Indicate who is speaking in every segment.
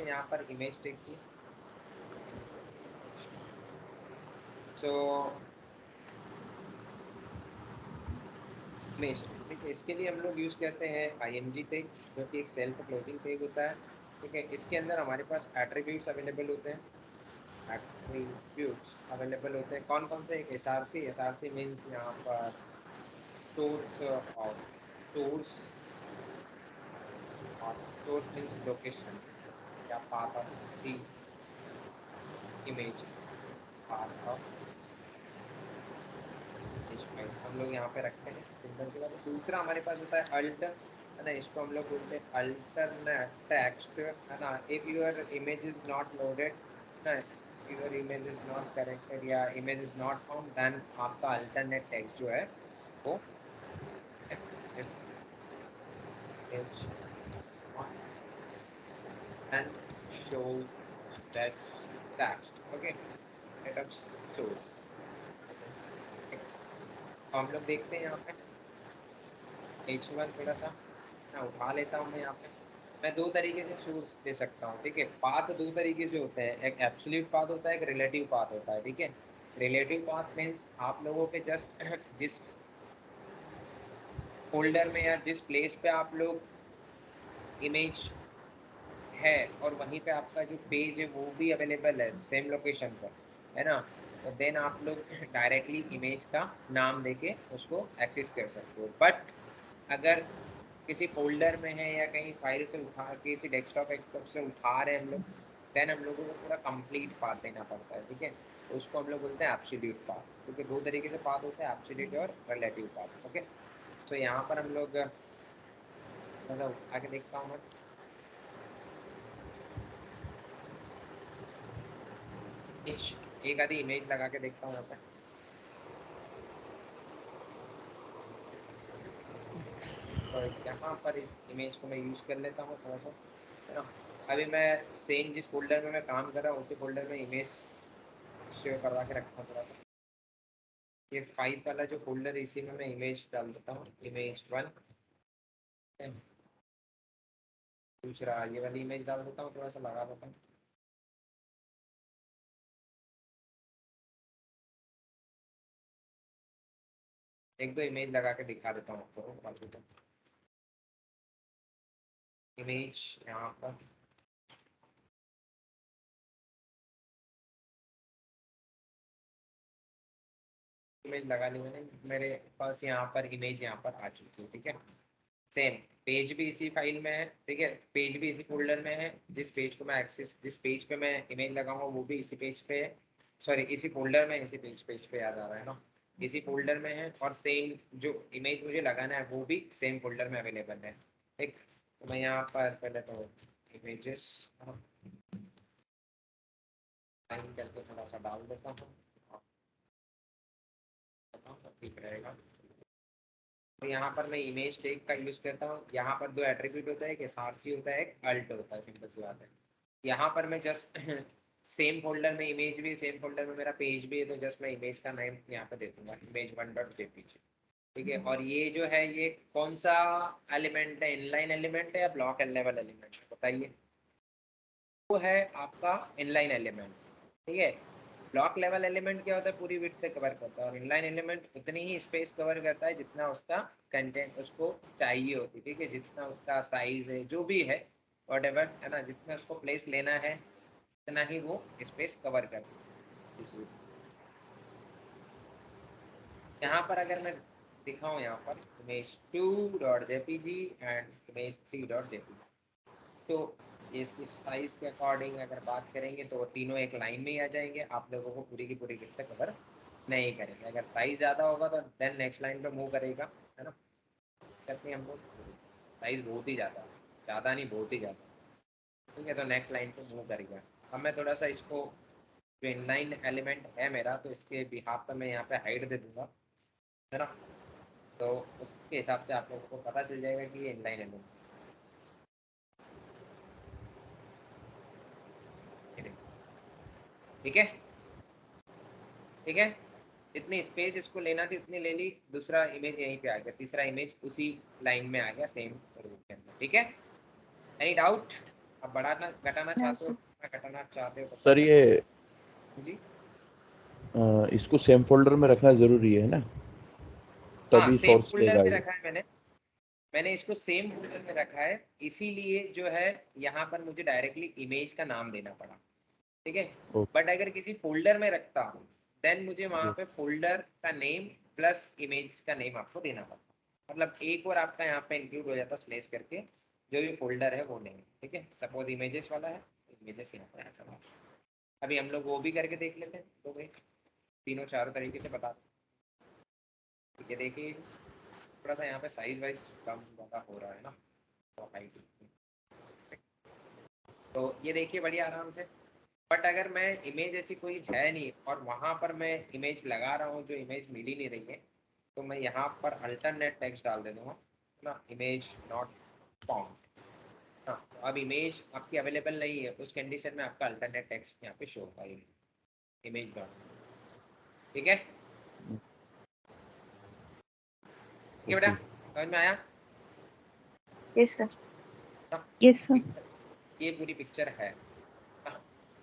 Speaker 1: है यहाँ पर इमेज टेक की। सो इमेज, ठीक है, इसके लिए हम लोग यूज़ करते हैं IMG टैग, जो कि एक सेल्फ क्लोजिंग टैग होता है। ठीक है, इसके अंदर हमारे पास एट्रीब्यूट्स अवेलेबल होते हैं। एट्रीब्यूट्स अवेलेबल होते हैं कौन कौन से? SRC मीन्स यहाँ पर सोर्स ऑफ सोर्स, और सोर्स मीन्स लोकेशन या path of the image, path of file हम लोग यहाँ पे रखते हैं, सिंपल सी बात है। दूसरा हमारे पास होता है अल्ट, है ना, इसको हम लोग बोलते हैं अल्टरनेट टेक्स्ट, है ना। If your image is not loaded, ना, your image is not corrected या image is not found, then आपका अल्टरनेट टेक्स्ट जो है वो and show that text, okay, let us show। तो हम लोग देखते हैं यहाँ पे H1 थोड़ा सा मैं उठा लेता हूँ। मैं यहाँ पे मैं दो तरीके से सोर्स दे सकता हूँ, ठीक है। पाथ दो तरीके से होते हैं, एक एब्सोल्यूट पाथ होता है, एक रिलेटिव पाथ होता है, ठीक है। रिलेटिव पाथ मीन्स आप लोगों के जस्ट जिस फोल्डर में या जिस प्लेस पे आप लोग इमेज है और वहीं पे आपका जो पेज है वो भी अवेलेबल है सेम लोकेशन पर, है ना, तो देन आप लोग डायरेक्टली इमेज का नाम देके उसको एक्सेस कर सकते हो। बट अगर किसी फोल्डर में है या कहीं फाइल से उठा, किसी डेस्कटॉप एक्सटॉप से उठा रहे हैं हम लोग, देन हम लोगों को पूरा कंप्लीट पाथ देना पड़ता है, ठीक है। तो उसको हम लोग बोलते हैं एब्सोल्यूट पाथ, क्योंकि दो तरीके से पाथ होते हैं, एब्सोल्यूट और रिलेटिव पाथ, ओके। तो यहाँ पर हम लोग थोड़ा सा आगे देखता हूँ मैं, एक आधी इमेज लगा के देखता हूँ यहाँ पे। तो यहाँ पर इस इमेज को मैं यूज़ कर लेता हूँ थोड़ा सा, है ना। अभी मैं सेम जिस फोल्डर में मैं काम कर रहा हूँ उसी फोल्डर में इमेज शेयर करवा के रखता हूँ थोड़ा सा। ये 5 वाला जो फोल्डर है इसी में मैं इमेज डाल देता हूँ, Image1। दूसरा ये वाली इमेज डाल देता हूँ, थोड़ा सा लगा देता हूँ। एक दो इमेज लगा के दिखा देता हूँ आपको। इमेज यहाँ पर इमेज लगा ली मैंने, मेरे पास यहाँ पर इमेज यहाँ पर आ चुकी है, ठीक है। सेम पेज भी इसी फाइल में है, ठीक है, पेज भी इसी फोल्डर में है। जिस पेज को मैं एक्सेस, जिस पेज पे मैं इमेज लगाऊंगा वो भी इसी पेज पे है, सॉरी इसी फोल्डर में, इसी पेज पे याद आ रहा है ना, इसी फोल्डर में है। और सेम जो इमेज मुझे लगाना है वो भी सेम फोल्डर में अवेलेबल है, ठीक। तो मैं यहाँ पर पहले तो इमेजेस टाइम करके थोड़ा सा डाल देता हूँ, ठीक रहेगा। तो यहाँ पर मैं इमेज टैग का यूज करता हूँ। यहाँ पर दो एट्रीब्यूट होता है, एक SRC होता है, एक अल्ट होता है, सिंपल सी बात है। यहाँ पर मैं जस्ट सेम फोल्डर में इमेज भी, सेम फोल्डर में मेरा पेज भी है, तो जस्ट मैं इमेज का नाम यहाँ पे दे दूंगा image1.jpg, ठीक है। और ये जो है ये कौन सा एलिमेंट है, इनलाइन एलिमेंट है या ब्लॉक लेवल एलिमेंट है, बताइए। वो है आपका इनलाइन एलिमेंट, ठीक है। ब्लॉक लेवल एलिमेंट क्या होता है, पूरी विड्थ से कवर करता है, और इनलाइन एलिमेंट उतनी ही स्पेस कवर करता है जितना उसका कंटेंट उसको चाहिए होती है, ठीक है। जितना उसका साइज है जो भी है, व्हाटएवर, है ना, जितना उसको प्लेस लेना है उतना ही वो स्पेस कवर करता है। यहाँ पर अगर मैं दिखाऊँ, यहाँ पर image2.jpg एंड image3.jpg, तो इसकी साइज के अकॉर्डिंग अगर बात करेंगे तो वो तीनों एक लाइन में ही आ जाएंगे, आप लोगों को पूरी की पूरी विड्थ कवर नहीं करेंगे। अगर साइज ज़्यादा होगा तो देन नेक्स्ट लाइन पे मूव करेगा, है ना। कहते हैं हम लोग साइज बहुत ही ज़्यादा, ज़्यादा नहीं बहुत ही ज़्यादा, ठीक है, तो नेक्स्ट लाइन पे मूव करेगा। अब मैं थोड़ा सा इसको, जो इनलाइन एलिमेंट है मेरा, तो इसके बिहाफ पर मैं यहाँ पे हाइट दे दूँगा, है ना। तो उसके हिसाब से आप लोगों को पता चल जाएगा कि ये इनलाइन एलिमेंट, ठीक है, ठीक है। इतनी स्पेस इसको लेना थी उतनी ले ली, दूसरा इमेज यहीं पे आ गया, तीसरा इमेज उसी लाइन में आ गया, सेम रूप के अंदर, ठीक है। Any doubt? आप बढ़ाना घटाना चाहते हो, घटाना चाहते हो
Speaker 2: सर ये
Speaker 1: जी
Speaker 2: इसको सेम फोल्डर में रखना जरूरी है ना,
Speaker 1: हाँ
Speaker 2: तभी
Speaker 1: सेम
Speaker 2: सोर्स
Speaker 1: फोल्डर
Speaker 2: लेगा
Speaker 1: में
Speaker 2: ये।
Speaker 1: रखा है मैंने इसको सेम फोल्डर में रखा है, इसीलिए जो है यहाँ पर मुझे डायरेक्टली इमेज का नाम देना पड़ा, ठीक है। बट अगर किसी फोल्डर में रखता हूँ देन मुझे वहां पे फोल्डर का नेम प्लस इमेज का नेम आपको देना पड़ता, मतलब एक और आपका यहाँ पे इंक्लूड हो जाता स्लेश करके, जो भी फोल्डर है वो नेम, ठीक है। सपोज इमेजेस वाला है, इमेजेस यहाँ पे चला। अभी हम लोग वो भी करके देख लेते हैं, तो भाई तीनों चारों तरीके से बता, ठीक है। देखिए थोड़ा सा यहाँ पे साइज वाइज कम ज़्यादा हो रहा है ना, तो ये देखिए बढ़िया आराम से। बट अगर मैं इमेज ऐसी कोई है नहीं और वहां पर मैं इमेज लगा रहा हूँ जो इमेज मिल ही नहीं रही है, तो मैं यहाँ पर अल्टरनेट टेक्स्ट डाल देता हूँ ना, इमेज नॉट फाउंड। हाँ, तो अब इमेज आपकी अवेलेबल नहीं है, उस कंडीशन में आपका अल्टरनेट टेक्स्ट यहाँ पे शो होगा, इमेज नॉट, ठीक है। ठीक है बेटा, समझ में आया?
Speaker 3: Yes sir, yes sir.
Speaker 1: ये पूरी पिक्चर है।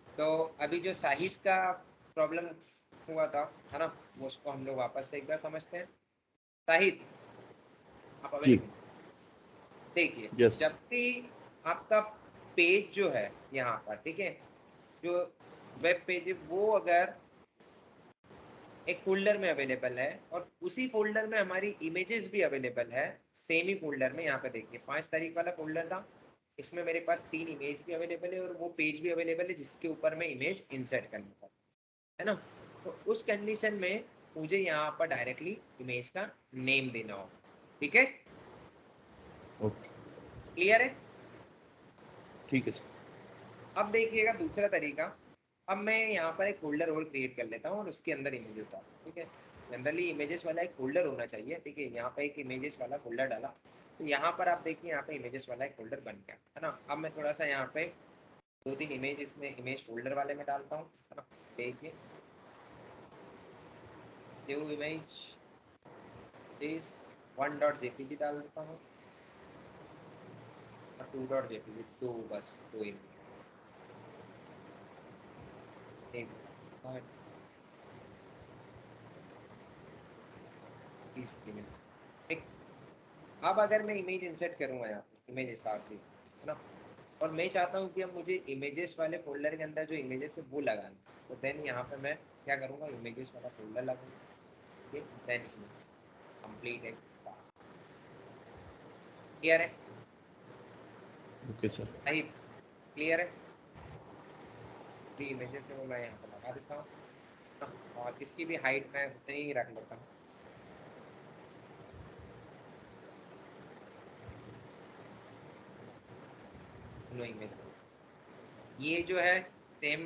Speaker 1: तो अभी जो साहिद का प्रॉब्लम हुआ था है ना, वो उसको हम लोग वापस से एक बार समझते हैं। साहिद आप अवेलेबल? देखिए जब भी आपका पेज जो है यहाँ पर, ठीक है, जो वेब पेज है वो अगर एक फोल्डर में अवेलेबल है और उसी फोल्डर में हमारी इमेजेस भी अवेलेबल है, सेम ही फोल्डर में, यहाँ पे देखिए 5 तारीख वाला फोल्डर था, इसमें मेरे पास 3 इमेज भी अवेलेबल है और वो पेज भी अवेलेबल है जिसके ऊपर मैं इमेज इंसर्ट करना था, है ना। तो उस कंडीशन में मुझे यहाँ पर डायरेक्टली इमेज का नेम देना होगा, ठीक है। क्लियर है?
Speaker 2: ठीक है सर।
Speaker 1: अब देखिएगा दूसरा तरीका। अब मैं यहाँ पर एक फोल्डर और क्रिएट कर लेता हूँ और उसके अंदर इमेजेस डाल, ठीक है। जनरली इमेजेस वाला एक फोल्डर होना चाहिए, ठीक है। यहाँ पे एक इमेजेस वाला फोल्डर डाला, तो यहाँ पर आप देखिए यहाँ पे इमेजेस वाला एक फोल्डर बन गया, है ना। अब मैं थोड़ा सा यहाँ पे 2-3 इमेज इसमें इमेज फोल्डर वाले में डालता हूँ, है ना। देखिए जो इमेज इस 1.jpg डाल देता हूँ, 2.jpg, दो बस दो इमेज, एक अब अगर मैं इमेज इंसर्ट करूंगा यहाँ पे इमेज एसआरसी, है ना, और मैं चाहता हूँ कि अब मुझे इमेजेस वाले फोल्डर के अंदर जो इमेजेस है वो लगाना, तो देन यहाँ पे मैं क्या करूँगा, इमेजेस वाला फोल्डर लगाऊंगा, देन इमेज कंप्लीट है। क्लियर है?
Speaker 2: Okay sir.
Speaker 1: सही, क्लियर है? जी इमेजेस है वो मैं यहाँ पे लगा देता हूँ, और इसकी भी हाइट मैं उतनी ही रख लेता हूँ। इमेज ये जो है सेम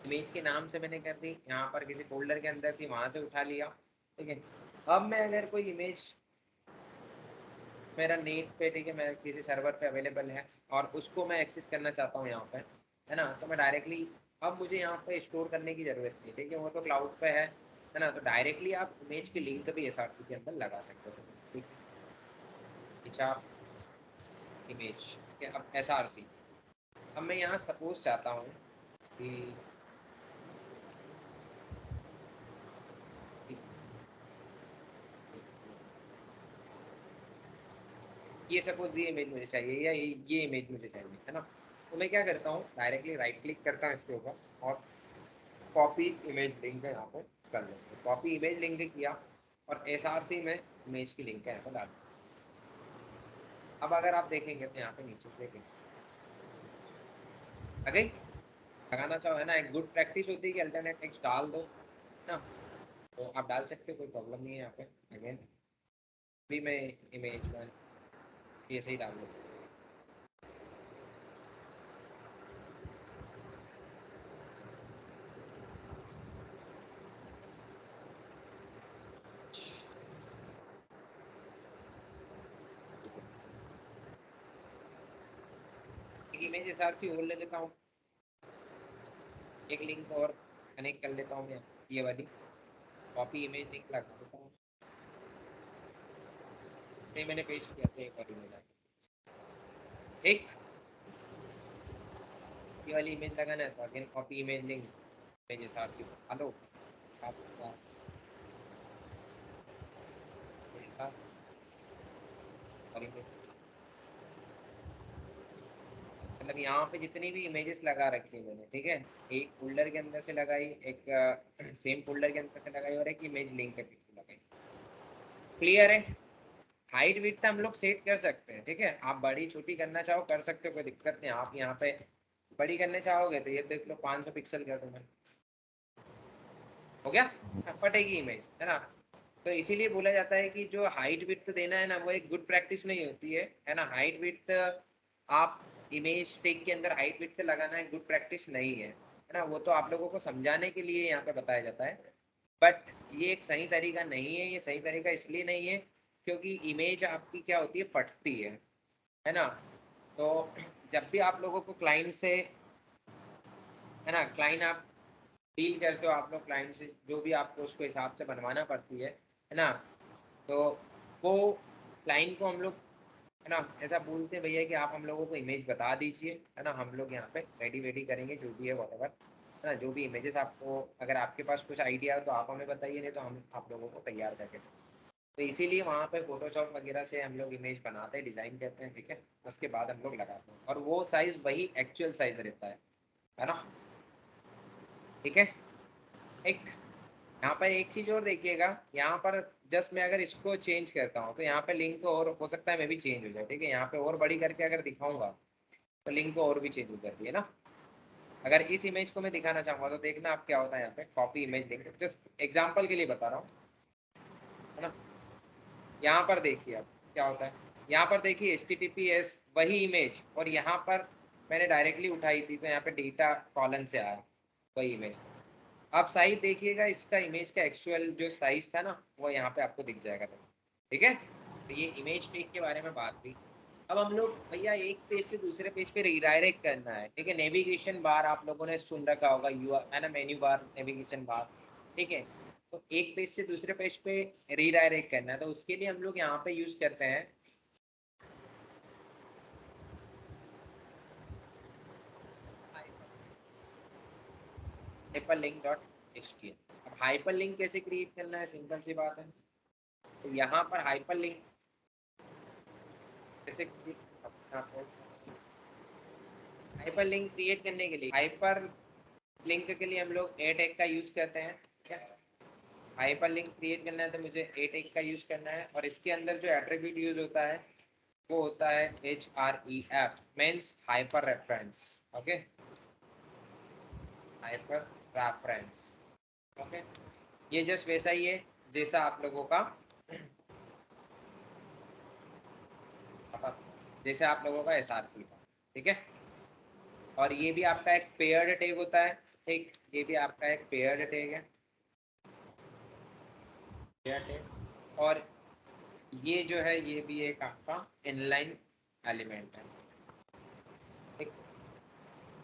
Speaker 1: इमेज के नाम से मैंने कर दी, यहाँ पर किसी फोल्डर के अंदर थी वहां से उठा लिया, ठीक है। अब मैं अगर कोई इमेज मेरा नेट पे, ठीक है, मैं किसी सर्वर पे अवेलेबल है और उसको मैं एक्सेस करना चाहता हूँ यहाँ पे, है ना, तो मैं डायरेक्टली, अब मुझे यहाँ पे स्टोर करने की जरूरत नहीं, ठीक है, वो तो क्लाउड पे है ना, तो डायरेक्टली आप इमेज की लिंक भी एसआरसी के अंदर लगा सकते हो, ठीक है। इमेज, ठीक है। अब एसआरसी, अब मैं यहाँ सपोज चाहता हूँ कि ये सपोज ये इमेज मुझे चाहिए या ये इमेज मुझे चाहिए, है ना, तो मैं क्या करता हूँ, डायरेक्टली राइट क्लिक करता हूँ इसके ऊपर और कॉपी इमेज लिंक यहाँ पे कर लेते हैं। कॉपी इमेज लिंक किया और एसआरसी में इमेज की लिंक यहाँ पे डाल। अब अगर आप देखेंगे तो यहाँ पे नीचे से आ गई, लगाना चाहो, है ना, एक गुड प्रैक्टिस होती है कि अल्टरनेट टेक्स्ट डाल दो ना, तो आप डाल सकते हो, कोई प्रॉब्लम नहीं है यहाँ पे। अगेन भी मैं इमेज में ये सही डाल दूँ, एक इमेज एसआरसी और ले लेता हूँ, एक लिंक और कनेक्ट कर लेता हूँ मैं, ये वाली कॉपी इमेज लिंक लगा देता हूँ, नहीं मैंने पेस्ट किया था एक और इमेज, ठीक। ये वाली इमेज लगाना है तो again copy image link image RC hello आपका ऐसा और इमेज मतलब यहाँ पे जितनी भी इमेजेस लगा रखी है मैंने, ठीक है, एक फोल्डर के अंदर से लगाई, एक सेम फोल्डर के अंदर से लगाई और एक इमेज लिंक के पीछे लगाई। क्लियर है? हाइट विड्थ हम लोग सेट कर सकते हैं, ठीक है, आप बड़ी छोटी करना चाहो कर सकते हो, कोई दिक्कत नहीं। आप यहाँ पे बड़ी करने चाहोगे तो ये देख लो 500 पिक्सल कर दो, मैं हो गया, फटेगी इमेज, है ना। तो इसीलिए बोला जाता है कि जो हाइट विड्थ देना है ना वो एक गुड प्रैक्टिस नहीं होती है ना। हाइट विड्थ आप इमेज टेक के अंदर हाइट विड्थ लगाना एक गुड प्रैक्टिस नहीं है ना। वो तो आप लोगों को समझाने के लिए यहाँ पे बताया जाता है, बट ये एक सही तरीका नहीं है। ये सही तरीका इसलिए नहीं है क्योंकि इमेज आपकी क्या होती है, फटती है ना। तो जब भी आप लोगों को क्लाइंट से, है ना, क्लाइंट आप डील करते हो, आप लोग क्लाइंट से जो भी आपको उसको हिसाब से बनवाना पड़ती है ना। तो वो क्लाइंट को हम लोग, है ना, ऐसा बोलते हैं भैया कि आप हम लोगों को इमेज बता दीजिए, है ना, हम लोग यहाँ पे रेडी वेडी करेंगे जो भी है वॉटेवर, है ना। जो भी इमेजेस आपको, अगर आपके पास कुछ आइडिया हो तो आप हमें बताइए, नहीं तो हम आप लोगों को तैयार करके दें। तो इसीलिए वहाँ पे फोटोशॉप वगैरह से हम लोग इमेज बनाते हैं, डिज़ाइन करते हैं, ठीक है, उसके बाद हम लोग लगाते हैं और वो साइज़ वही एक्चुअल साइज़ रहता है ना, ठीक है। एक यहाँ पर एक चीज और देखिएगा, यहाँ पर जस्ट मैं अगर इसको चेंज करता हूँ तो यहाँ पे लिंक और हो सकता है मैं भी चेंज हो जाए, ठीक है। यहाँ पे और बड़ी करके अगर दिखाऊंगा तो लिंक और भी चेंज हो जाती है ना। अगर इस इमेज को मैं दिखाना चाहूंगा तो देखना आप क्या होता है, यहाँ पे copy image link, just example के लिए बता रहा हूँ, है ना। यहाँ पर देखिए अब क्या होता है, यहाँ पर देखिए HTTPS वही इमेज, और यहाँ पर मैंने डायरेक्टली उठाई थी तो यहाँ पे डेटा कॉलन से आया वही इमेज। आप साइज देखिएगा, इसका इमेज का एक्चुअल जो साइज था ना वो यहाँ पे आपको दिख जाएगा, ठीक है। तो ये इमेज टेक के बारे में बात हुई। अब हम लोग भैया एक पेज से दूसरे पेज पे रिडायरेक्ट करना है, ठीक है। नेविगेशन बार आप लोगों ने सुन रखा होगा, यू है ना, मेन्यू बार, नेविगेशन बार, ठीक है। तो एक पेज से दूसरे पेज पे रिडायरेक्ट करना है तो उसके लिए हम लोग यहाँ पे यूज करते हैं hyperlink.html। अब हाइपरलिंक कैसे क्रिएट करना है, सिंपल सी बात है। तो यहाँ पर हाइपरलिंक जैसे हाइपर लिंक क्रिएट करने के लिए, हाइपर लिंक के लिए हम लोग ए टैग का यूज करते हैं, क्या। हाइपर लिंक क्रिएट करना है तो मुझे ए टैग का यूज करना है, और इसके अंदर जो एट्रीब्यूट यूज होता है वो होता है href, means hyper reference, okay, hyper reference, okay. ये जस्ट वैसा ही है जैसा आप लोगों का, जैसे आप लोगों का SRC था, ठीक है। और ये भी आपका एक पेयर्ड टैग होता है, ठीक, ये भी आपका एक पेयर्ड टैग है, पेयर्ड टैग। और ये जो है ये भी एक आपका इनलाइन एलिमेंट है, ठीक।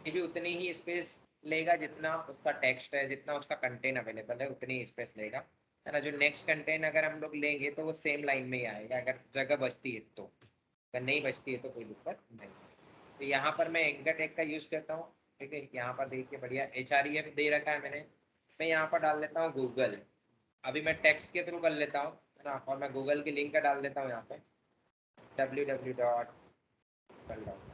Speaker 1: ये भी उतनी ही स्पेस लेगा जितना उसका टेक्स्ट है, जितना उसका कंटेंट अवेलेबल है उतनी ही स्पेस लेगा, है ना। जो नेक्स्ट कंटेंट अगर हम लोग लेंगे तो वो सेम लाइन में ही आएगा, अगर जगह बचती है तो, अगर नहीं बचती है तो कोई दिक्कत नहीं। तो यहाँ पर मैं एंकर टैग का यूज करता हूँ, ठीक है। यहाँ पर देखिए बढ़िया href दे रखा है मैंने, मैं यहाँ पर डाल देता हूँ गूगल। अभी मैं टेक्स्ट के थ्रू कर लेता हूँ, है ना, और मैं गूगल की लिंक का डाल देता हूँ यहाँ पे www.google.com।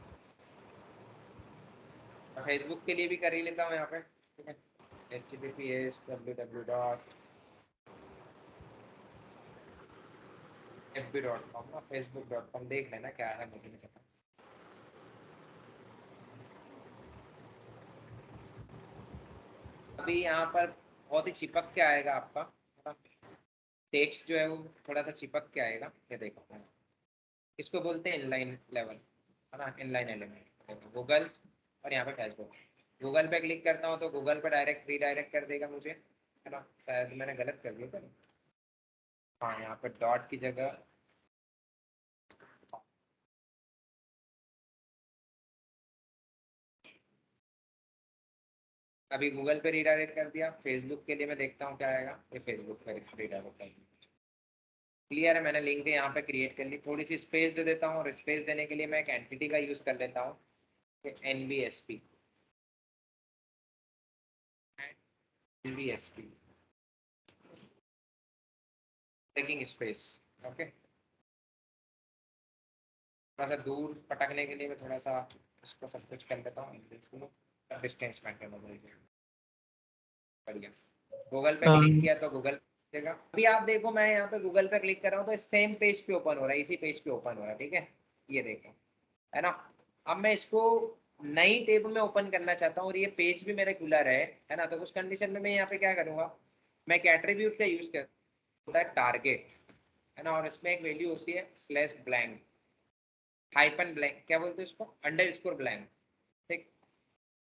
Speaker 1: फेसबुक के लिए भी कर ही लेता हूँ यहाँ पे, ठीक है, https www.fb.com ना, facebook.com देख लेना क्या है, मुझे नहीं पता। अभी यहाँ पर बहुत ही चिपक के आएगा आपका टेक्स्ट जो है वो थोड़ा सा चिपक के आएगा, ये देखो, इसको बोलते हैं इनलाइन लेवल, है ना, इनलाइन एलिमेंट। गूगल और यहाँ पे फेसबुक, गूगल पे क्लिक करता हूँ तो गूगल पे डायरेक्ट रीडायरेक्ट कर देगा मुझे, है ना। शायद मैंने गलत कर दिया था, हाँ, यहाँ पे डॉट की जगह अभी गूगल पे रीडायरेक्ट कर दिया। फेसबुक के लिए मैं देखता हूँ क्या आएगा, ये फेसबुक पे रीडायरेक्ट कर दिया। क्लियर है, मैंने लिंक यहाँ पे क्रिएट कर ली। थोड़ी सी स्पेस दे देता हूँ, और स्पेस देने के लिए मैं एक एंटिटी का यूज़ कर लेता हूँ, NBSP, NBSP taking space. Okay, थोड़ा सा दूर पटकने के लिए मैं थोड़ा सा इसको सब कुछ कर लेता हूँ, डिस्टेंस मेंटेन हो जाएगी। बढ़िया, गूगल पे क्लिक किया तो गूगल देगा। अभी आप देखो मैं यहाँ पे गूगल पे क्लिक कर रहा हूँ तो सेम पेज पे ओपन हो रहा है, इसी पेज पे ओपन हो रहा है, ठीक है, ये देखो, है ना। अब मैं इसको नई टेब में ओपन करना चाहता हूँ और ये पेज भी मेरे खुला रहे, है ना, तो उस कंडीशन में मैं यहाँ पे क्या करूँगा, मैं एक एट्रीब्यूट का यूज कर, होता है टारगेट, है ना, और इसमें एक वैल्यू होती है स्लैश ब्लैंक, हाइपन ब्लैंक, क्या बोलते हैं इसको, अंडरस्कोर ब्लैंक, ठीक।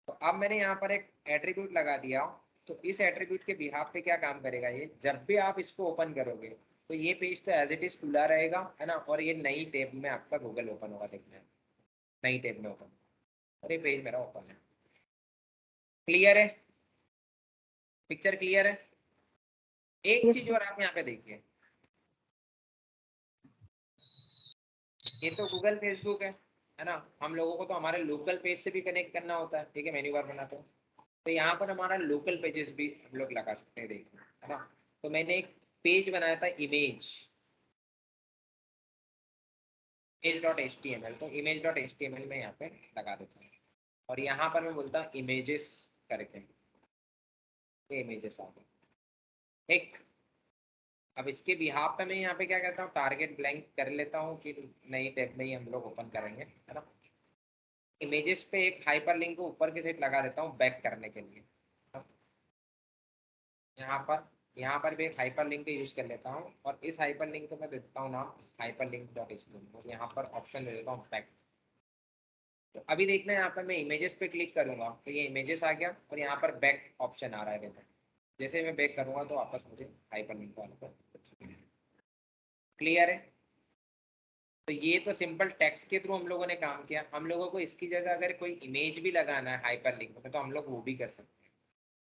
Speaker 1: तो अब मैंने यहाँ पर एक एट्रीब्यूट लगा दिया, तो इस एट्रीब्यूट के बिहाफ पे क्या काम करेगा ये, जब भी आप इसको ओपन करोगे तो ये पेज तो एज इट इज खुला रहेगा, है ना, और ये नई टेब में आपका गूगल ओपन होगा, देखना है नई टेब में ओपन, और ये पेज मेरा ओपन है। क्लियर है, पिक्चर क्लियर है। एक
Speaker 3: यस
Speaker 1: चीज
Speaker 3: सर।
Speaker 1: और आप यहाँ पे देखिए, ये तो गूगल फेसबुक है ना, हम लोगों को तो हमारे लोकल पेज से भी कनेक्ट करना होता है, ठीक है, मेन्यू बार बनाते हैं, तो यहाँ पर हमारा लोकल पेजेस भी हम लोग लगा सकते हैं, देखिए, है ना। तो मैंने एक पेज बनाया था image.html, तो image.html में यहाँ पे लगा देता हूँ, और यहाँ पर मैं बोलता हूँ इमेजेस करके, ये इमेजेस आ गए, ठीक। अब इसके बिहाफ पे मैं यहाँ पे क्या करता हूँ, टारगेट ब्लैंक कर लेता हूँ कि नई टैब में ही हम लोग ओपन करेंगे, है ना। इमेजेस पे एक हाइपर लिंक को ऊपर की साइड लगा देता हूँ बैक करने के लिए, यहाँ पर भी एक हाइपर लिंक यूज कर लेता हूँ, और इस हाइपर लिंक को मैं देता हूँ नाम हाइपर लिंक डॉट एचटीएमएल, और यहाँ पर ऑप्शन दे देता हूँ बैक। तो अभी देखना है यहाँ पर मैं इमेजेस पे क्लिक करूंगा तो ये इमेजेस आ गया, और यहाँ पर बैक ऑप्शन आ रहा है, देखो जैसे मैं बैक करूंगा तो वापस मुझे हाइपर लिंक वाले पर। क्लियर है। तो ये तो सिंपल टेक्स्ट के थ्रू हम लोगों ने काम किया, हम लोगों को इसकी जगह अगर कोई इमेज भी लगाना है हाइपर लिंक में तो हम लोग वो भी कर सकते हैं।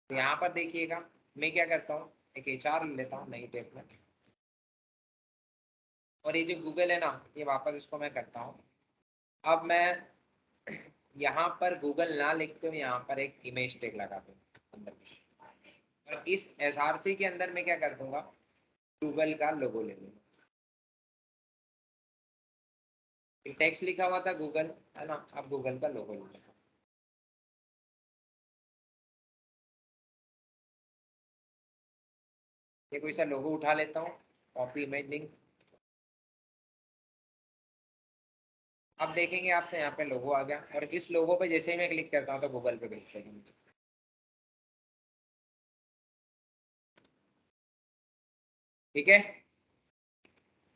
Speaker 1: तो यहाँ पर देखिएगा मैं क्या करता हूँ, एक HR ले लेता हूँ नई टेब में, और ये जो गूगल है ना, ये वापस इसको मैं करता हूँ। अब मैं यहाँ पर गूगल ना लिखते हुए यहाँ पर एक इमेज टैग लगा दूँ अंदर, और इस SRC के अंदर मैं क्या कर दूंगा, गूगल का लोगो ले लूंगा। टेक्स्ट लिखा हुआ था गूगल, है ना, अब गूगल का लोगो ले लूंगा। ये कोई सा लोगो उठा लेता हूँ, कॉपी इमेज लिंक। अब देखेंगे आप तो यहाँ पे लोगो आ गया, और इस लोगो पे जैसे ही मैं क्लिक करता हूँ तो गूगल पे भेज देगा मुझे। ठीक है,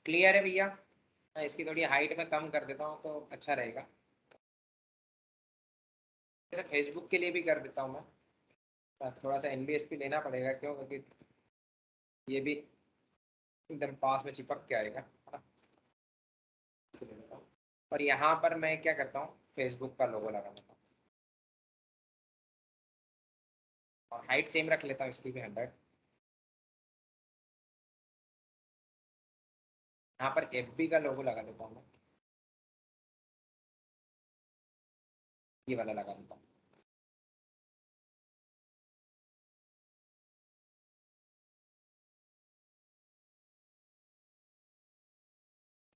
Speaker 1: क्लियर है भैया। मैं इसकी थोड़ी हाइट में कम कर देता हूँ तो अच्छा रहेगा, फेसबुक के लिए भी कर देता हूँ मैं, थोड़ा सा NBSP लेना पड़ेगा, क्यों, क्योंकि ये भी एकदम पास में चिपक के आएगा। और यहाँ पर मैं क्या करता हूँ, फेसबुक का लोगो लगा देता हूँ, और हाइट सेम रख लेता हूँ इसकी भी 100। यहाँ पर FB का लोगो लगा देता हूँ मैं, ये वाला लगा देता हूँ।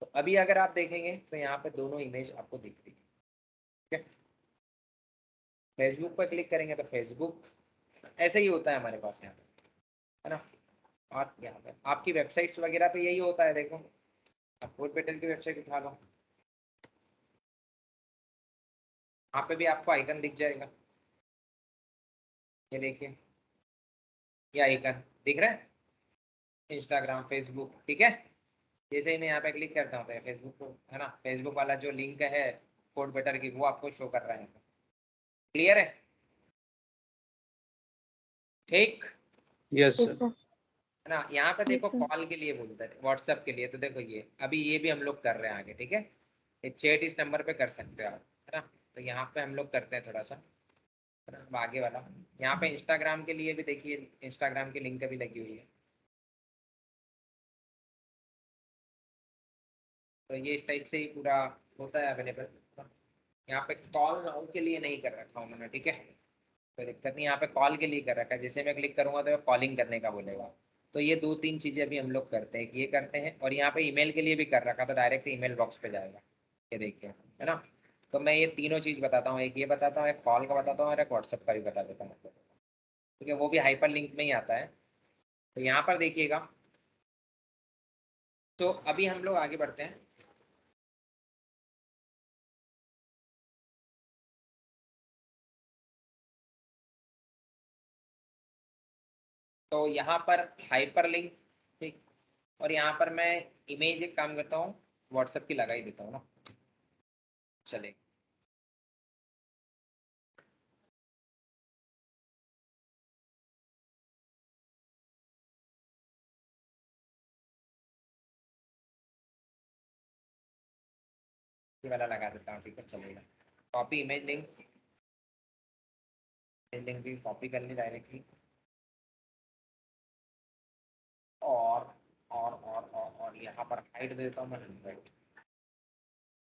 Speaker 1: तो अभी अगर आप देखेंगे तो यहाँ पे दोनों इमेज आपको दिख रही है, ठीक है। फेसबुक पर क्लिक करेंगे तो फेसबुक ऐसे ही होता है हमारे पास यहाँ पे, है ना। और यहाँ पे आपकी वेबसाइट्स वगैरह पे यही होता है, देखो आप फूड पेटल की वेबसाइट उठा लो, वहाँ पे भी आपको आइकन दिख जाएगा, ये देखिए, ये आइकन दिख रहा है, इंस्टाग्राम फेसबुक, ठीक है। जैसे ही मैं यहाँ पे क्लिक करता हूँ तो फेसबुक को, है ना, फेसबुक वाला जो लिंक है फूड बेटर की वो आपको शो कर रहा है। क्लियर है, ठीक।
Speaker 2: Yes
Speaker 3: yes
Speaker 2: sir.
Speaker 3: सर।
Speaker 1: है ना, यहाँ पे देखो
Speaker 3: यस सर।
Speaker 1: कॉल के लिए बोलता है, व्हाट्सएप के लिए, तो देखो ये अभी ये भी हम लोग कर रहे हैं आगे, ठीक है। ये चैट इस नंबर पे कर सकते हो आप, है ना। तो यहाँ पे हम लोग करते हैं थोड़ा सा, है ना, अब आगे वाला यहाँ पे इंस्टाग्राम के लिए भी देखिए, इंस्टाग्राम की लिंक भी लगी हुई है, तो ये इस टाइप से ही पूरा होता है अवेलेबल। यहाँ पे कॉल नाउ के लिए नहीं कर रखा उन्होंने, ठीक है। कोई दिक्कत नहीं। यहाँ पे कॉल के लिए कर रखा है, जैसे मैं क्लिक करूंगा तो कॉलिंग करने का बोलेगा। तो ये 2-3 चीजें अभी हम लोग करते हैं, ये करते हैं। और यहाँ पे ईमेल के लिए भी कर रखा, तो डायरेक्ट ईमेल बॉक्स पे जाएगा, ये देखिए, है ना। तो मैं ये तीनों चीज बताता हूँ, एक ये बताता हूँ, एक कॉल का बताता हूँ और एक व्हाट्सएप का भी बता देता हूँ, ठीक है। वो भी हाइपर लिंक में ही आता है। तो यहाँ पर देखिएगा, तो अभी हम लोग आगे बढ़ते हैं। तो यहाँ पर हाइपर लिंक, ठीक। और यहाँ पर मैं इमेज एक काम करता हूँ, व्हाट्सएप की लगा ही देता हूँ ना, चलेगा। ये वाला लगा देता हूँ, ठीक है, चलेगा। कॉपी इमेज लिंक, लिंक भी कॉपी कर ली डायरेक्टली। और और यहाँ पर हाइड देता हूँ मैं 100।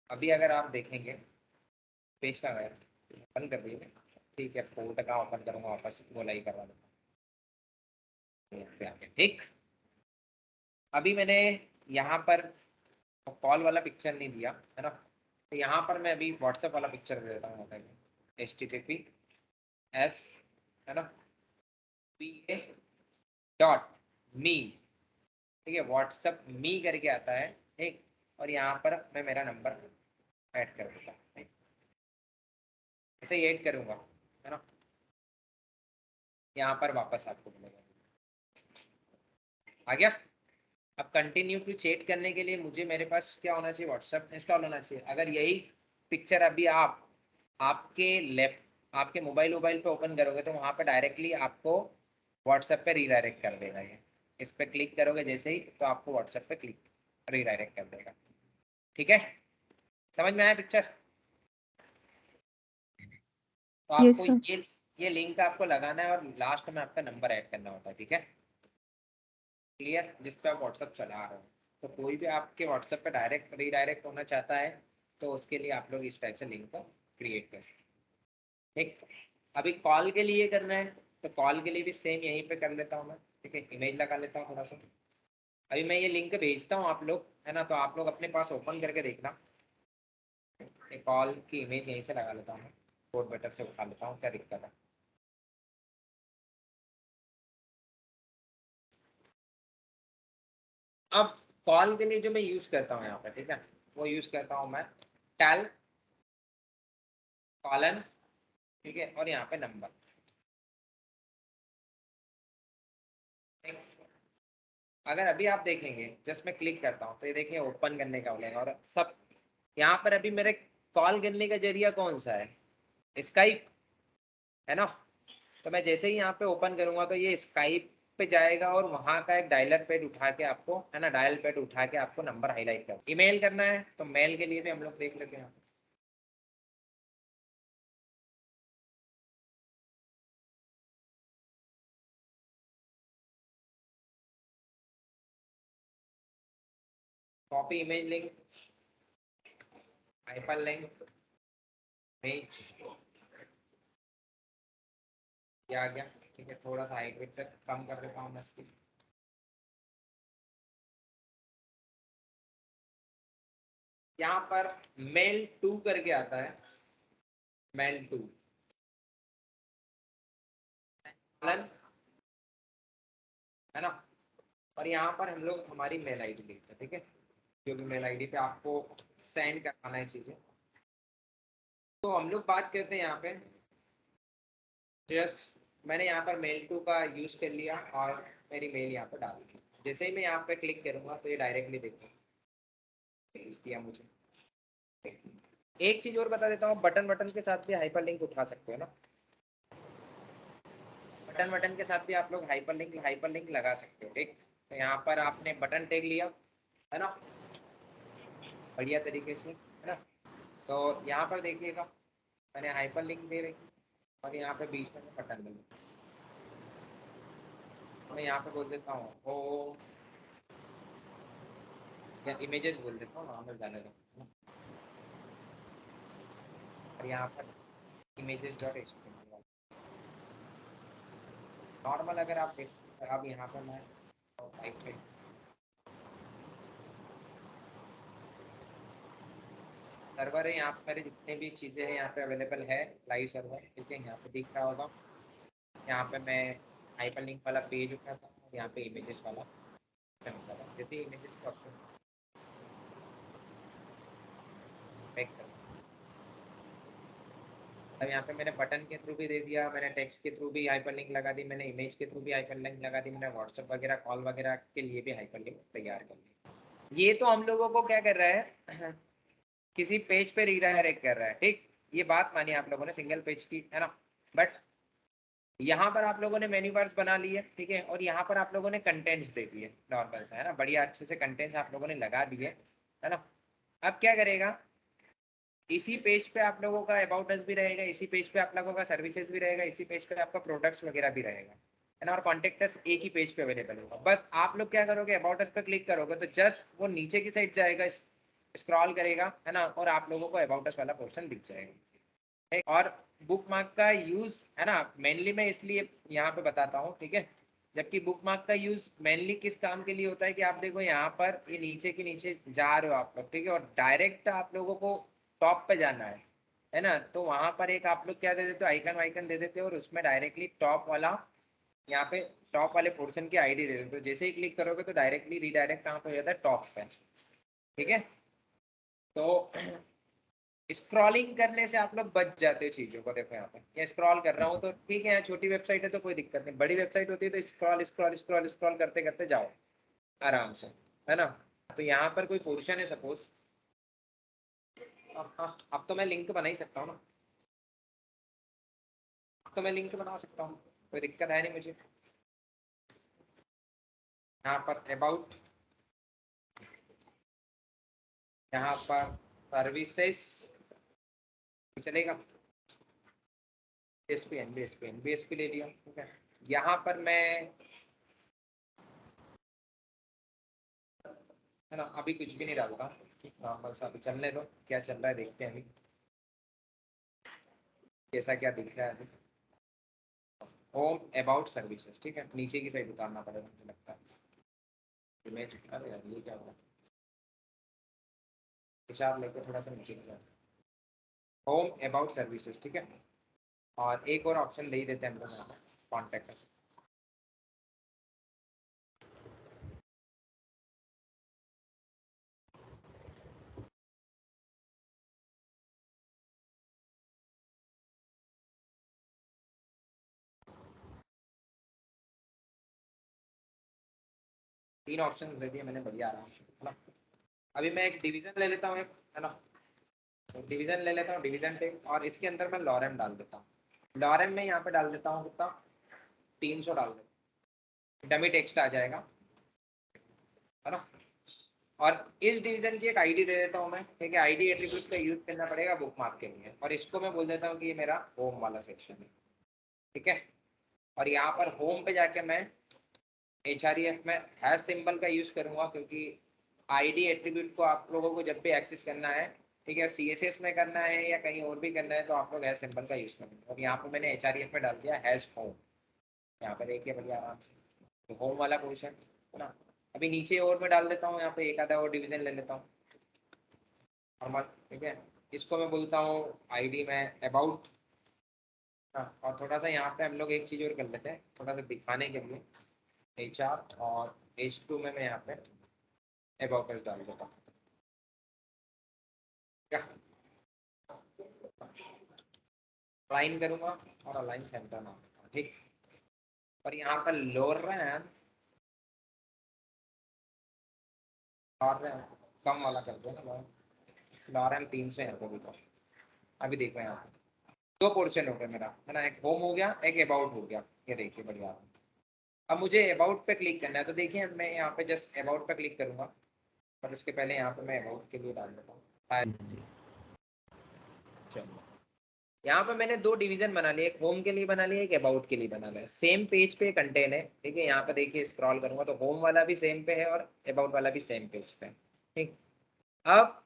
Speaker 1: अभी अगर आप देखेंगे पेज का गया, ओपन कर दीजिए, ठीक है। फोल्ड का ओपन करूँगा वापस, बोला ही करवा देता हूँ यहाँ पे आके, ठीक। अभी मैंने यहाँ पर कॉल वाला पिक्चर नहीं दिया, है ना। तो यहाँ पर मैं अभी व्हाट्सएप वाला पिक्चर दे देता हूँ, HTTPS, है ना, PA.me, ठीक है। व्हाट्सएप मी करके आता है, ठीक। और यहाँ पर मैं मेरा नंबर ऐड कर देता हूँ, ऐसे ही ऐड करूँगा, है ना। यहाँ पर वापस आपको मिलेगा, आ गया। अब कंटिन्यू टू चैट करने के लिए मुझे, मेरे पास क्या होना चाहिए, व्हाट्सएप इंस्टॉल होना चाहिए। अगर यही पिक्चर अभी आप आपके लैप आपके मोबाइल पे ओपन करोगे तो वहाँ पे डायरेक्टली आपको व्हाट्सएप पे रीडायरेक्ट कर देगा। ये इस पे क्लिक करोगे जैसे ही, तो आपको व्हाट्सएप पे क्लिक रीडायरेक्ट कर देगा, ठीक है। समझ में आया पिक्चर? तो
Speaker 3: यस
Speaker 1: आपको
Speaker 3: सर।
Speaker 1: ये लिंक आपको लगाना है और लास्ट में आपका नंबर ऐड करना होता है, ठीक है, क्लियर। जिस पे आप व्हाट्सएप चला रहे हो, तो कोई भी आपके व्हाट्सएप पे डायरेक्ट रीडायरेक्ट होना चाहता है, तो उसके लिए आप लोग इस टाइप से लिंक को क्रिएट कर सकते हैं, ठीक। अभी कॉल के लिए करना है, तो कॉल के लिए भी सेम यहीं पे कर लेता हूँ मैं, ठीक है। इमेज लगा लेता हूँ थोड़ा सा। अभी मैं ये लिंक भेजता हूँ आप लोग, है ना, तो आप लोग अपने पास ओपन करके देखना। कॉल की इमेज यहीं से लगा लेता हूँ मैं, कोड बटन से उठा लेता हूँ, क्या दिक्कत है। अब कॉल के लिए जो मैं यूज करता हूँ यहाँ पे, ठीक है, वो यूज करता हूँ मैं टेल कॉलन, ठीक है, और यहाँ पे नंबर। अगर अभी आप देखेंगे, जस्ट मैं क्लिक करता हूँ तो ये देखिए ओपन करने का बोलेगा, और सब यहाँ पर अभी मेरे कॉल करने का जरिया कौन सा है, स्काइप, है ना। तो मैं जैसे ही यहाँ पे ओपन करूंगा तो ये स्काइप पे जाएगा और वहां का एक डायलर पैड उठा के आपको, है ना, डायल पैड उठा के आपको नंबर हाईलाइट कर, ईमेल करना है तो मेल के लिए भी हम लोग देख लेते हैं। Copy image link, hyper link, image, क्या आ गया, ठीक है। थोड़ा सा हाइट तक कम कर देता हूँ मैं इसकी। यहाँ पर मेल टू करके आता है, मेल टू, है ना। और यहाँ पर हम लोग हमारी मेल आईडी लिखते हैं, ठीक है, जो भी मेल आईडी पे आपको सेंड करवाना है चीजें। तो हम लोग बात करते हैं यहाँ पे, जस्ट मैंने यहाँ पर मेल टू का यूज कर लिया और मेरी मेल यहाँ पर डाल दी। जैसे ही मैं यहाँ पे क्लिक करूंगा तो ये डायरेक्टली देखो भेज दिया मुझे। एक चीज और बता देता हूँ, बटन बटन के साथ भी हाइपर लिंक उठा सकते हो ना, बटन बटन के साथ भी आप लोग हाइपर लिंक लगा सकते हो, ठीक। तो यहाँ पर आपने बटन टैग लिया, है ना, बढ़िया तरीके से, है ना। तो यहाँ पर देखिएगा मैंने हाइपर लिंक दे रखी और यहाँ पे बीच में बटन दे, मैं यहाँ पे बोल देता हूँ ओ, या इमेजेस बोल देता हूँ, वहाँ पर जाने दो। और यहाँ पर images.html, नॉर्मल अगर आप देख, अब यहाँ पे मैं सर्वर है, यहाँ पे मेरे जितने भी चीज़ें हैं यहाँ पे अवेलेबल है, लाइव सर्वर, ठीक है, यहाँ पे दिख रहा होगा। यहाँ पे मैं हाइपर लिंक वाला पेज उठाता हूँ, यहाँ पे इमेजेस वाला जैसे इमेजेस को ऑप्शन बैक कर, अब यहाँ पे मैंने बटन के थ्रू भी दे दिया, मैंने टेक्स्ट के थ्रू भी हाइपर लिंक लगा दी, मैंने इमेज के थ्रू भी हाइपर लिंक लगा दी, मैंने व्हाट्सएप वगैरह कॉल वगैरह के लिए भी हाइपर लिंक तैयार कर ली। ये तो हम लोगों को क्या कर रहा है किसी पेज पे रीडायरेक्ट कर रहा है, ठीक, ये बात मानी आप लोगों ने सिंगल पेज की, है ना। बट यहाँ पर आप लोगों ने मेन्यू बार्स बना लिए, ठीक है, और यहाँ पर आप लोगों ने कंटेंट्स दे दिए नॉर्मल सा, है ना, बढ़िया अच्छे से कंटेंट्स आप लोगों ने लगा दिए, है ना। अब क्या करेगा, इसी पेज पे आप लोगों का अबाउट अस भी रहेगा, इसी पेज पे आप लोगों का सर्विसेज भी रहेगा, इसी पेज पे आपका प्रोडक्ट्स वगैरह भी रहेगा, है ना, और कॉन्टेक्ट अस एक ही पेज पे अवेलेबल होगा। बस आप लोग क्या करोगे, अबाउट अस पे क्लिक करोगे तो जस्ट वो नीचे की साइड जाएगा, स्क्रॉल करेगा, है ना, और आप लोगों को अबाउट अस वाला पोर्शन दिख जाएगा। और बुक मार्क का यूज, है ना, मेनली मैं इसलिए यहाँ पे बताता हूँ, ठीक है, जबकि बुक मार्क का यूज मेनली किस काम के लिए होता है कि आप देखो यहाँ पर ये नीचे के नीचे जा रहे हो आप लोग, ठीक है, और डायरेक्ट आप लोगों को टॉप पे जाना है ना, तो वहां पर एक आप लोग क्या दे देते हो, आइकन वाइकन दे देते हो, और उसमें डायरेक्टली टॉप वाला, यहाँ पे टॉप वाले पोर्शन की आईडी दे देते हो, जैसे ही क्लिक करोगे तो डायरेक्टली रीडायरेक्ट कहाँ पे हो जाता है, टॉप पे, ठीक है। तो स्क्रॉलिंग करने से आप लोग बच जाते हो चीजों को, देखो यहाँ पे ये स्क्रॉल कर रहा हूँ तो ठीक है, यहाँ छोटी वेबसाइट है तो कोई दिक्कत नहीं, बड़ी वेबसाइट होती है तो स्क्रॉल स्क्रॉल स्क्रॉल स्क्रॉल करते करते जाओ आराम से, है ना। तो यहाँ पर कोई पोर्शन है सपोज, अब तो मैं लिंक बना ही सकता हूँ ना, अब तो मैं लिंक बना सकता हूँ, कोई दिक्कत है नहीं मुझे। यहाँ पर अबाउट, यहाँ पर सर्विसेज चलेगा, बीएसपी ले लिया, ठीक है। यहाँ पर मैं, है ना, अभी कुछ भी नहीं डालता, नॉर्मल सा अभी चलने दो, क्या चल रहा है देखते हैं अभी, कैसा क्या दिख रहा है अभी। होम अबाउट सर्विसेज, ठीक है, नीचे की साइड उतारना पड़ेगा मुझे लगता है, इमेज, अरे यार ये क्या हुआ, विचार लेकर थोड़ा सा नीचे की साइड, होम अबाउट सर्विसेज, ठीक है, और एक और ऑप्शन ले ही देते हैं हम लोग यहाँ पर, कॉन्टेक्ट। 3 ऑप्शन दे दिए मैंने, बढ़िया आराम से, है ना। अभी मैं एक डिवीजन ले लेता हूँ, एक, है ना, तो डिवीजन ले लेता हूँ, डिवीजन पे, और इसके अंदर मैं लॉरेम डाल देता हूँ, लॉरेम में यहाँ पे डाल देता हूँ कितना, 300 डाल देता, डमी टेक्स्ट आ जाएगा, है ना। और इस डिवीजन की एक आईडी दे देता हूँ मैं, ठीक है, आईडी एट्रीब्यूट का यूज करना पड़ेगा बुक मार्क के लिए, और इसको मैं बोल देता हूँ कि ये मेरा होम वाला सेक्शन है, ठीक है। और यहाँ पर होम पे जाके मैं HREF में हैश सिंबल का यूज करूंगा, क्योंकि आईडी एट्रीब्यूट को आप लोगों को जब भी एक्सेस करना है, ठीक है, CSS में करना है या कहीं और भी करना है, तो आप लोग हैश सिंबल का यूज करेंगे। और यहाँ पे मैंने HREF में डाल दिया हैश होम, यहाँ पे देखिए बढ़िया आराम से, तो होम वाला क्वेश्चन, है ना। अभी नीचे और मैं डाल देता हूँ, यहाँ पे एक आधा और डिवीजन ले लेता हूँ नॉर्मल, ठीक है, इसको मैं बोलता हूँ आईडी में अबाउट, हाँ, और थोड़ा सा यहाँ पे हम लोग एक चीज और कर लेते हैं थोड़ा सा दिखाने के लिए, HR, और H2 में मैं यहाँ पे अबाउट अस डाल देता हूँ, क्या अलाइन करूंगा, और अलाइन सेंटर नाम देता हूँ, ठीक। और यहाँ पर लोरेम, लोरेम कम वाला कर दो ना, लोरेम 300 यहाँ पे भी तो, अभी देखो यहाँ पे 2 पोर्शन हो गया मेरा, है ना, एक होम हो गया, एक अबाउट हो गया, ये देखिए बढ़िया। अब मुझे अबाउट पे क्लिक करना है, तो देखिए मैं यहाँ पे जस्ट अबाउट पे क्लिक करूंगा, पर उसके पहले यहाँ पे मैं अबाउट के लिए डाल देता हूँ। चलो यहाँ पे मैंने 2 डिवीजन बना लिए, एक होम के लिए बना लिया, एक अबाउट के लिए बना लिया, सेम पेज पे कंटेन है, ठीक है। यहाँ पे देखिए स्क्रॉल करूंगा तो होम वाला भी सेम पे है और अबाउट वाला भी सेम पेज पे, ठीक। अब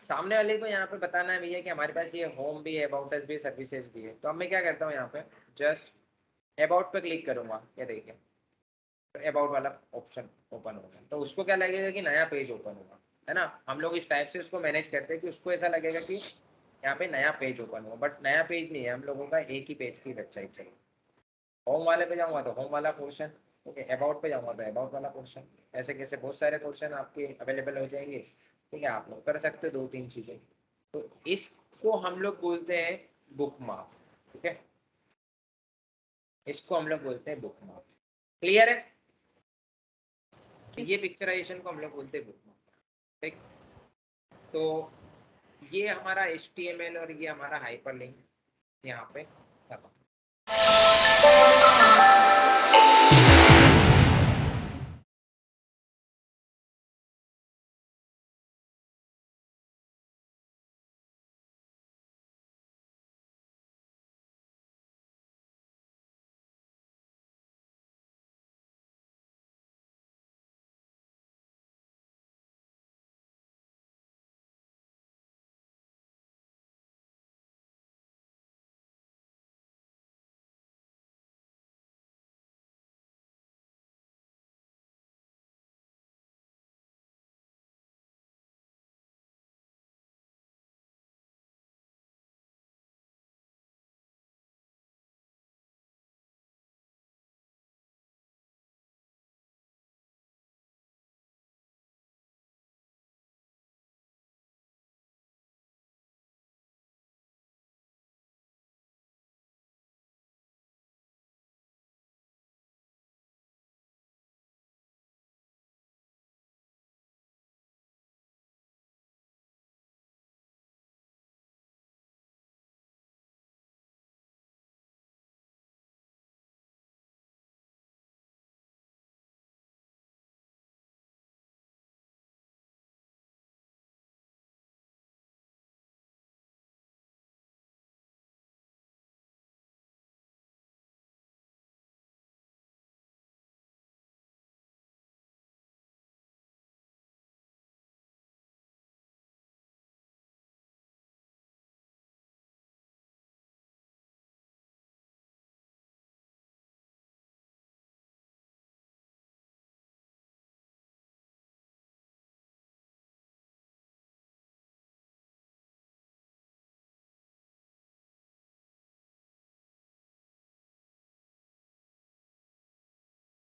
Speaker 1: सामने वाले को यहाँ पे बताना है भैया कि हमारे पास ये होम भी है, अबाउट अस भी, सर्विसेज भी है, तो अब मैं क्या करता हूँ यहाँ पे जस्ट अबाउट पे क्लिक करूंगा, ये देखिए अबाउट वाला ऑप्शन ओपन होगा, तो उसको क्या लगेगा कि नया पेज ओपन होगा, है ना। हम लोग इस टाइप से उसको मैनेज करते हैं कि उसको ऐसा लगेगा कि यहाँ पे नया पेज ओपन हुआ, बट नया पेज नहीं है, हम लोगों का एक ही पेज की वेबसाइट चाहिए। होम वाले पे जाऊंगा तो होम वाला पोर्शन, ओके, अबाउट पे जाऊंगा तो अबाउट वाला पोर्शन, ऐसे कैसे बहुत सारे पोर्शन आपके अवेलेबल हो जाएंगे। ठीक है, आप लोग कर सकते हो 2-3 चीजें। तो इसको हम लोग बोलते हैं बुक मार्क। ठीक है, इसको हम लोग बोलते हैं बुक मार्क। क्लियर है? ये पिक्चराइजेशन को हम लोग बोलते हैं बुक मार्क। ठीक, तो ये हमारा HTML और ये हमारा हाइपरलिंक यहाँ पे खत्म।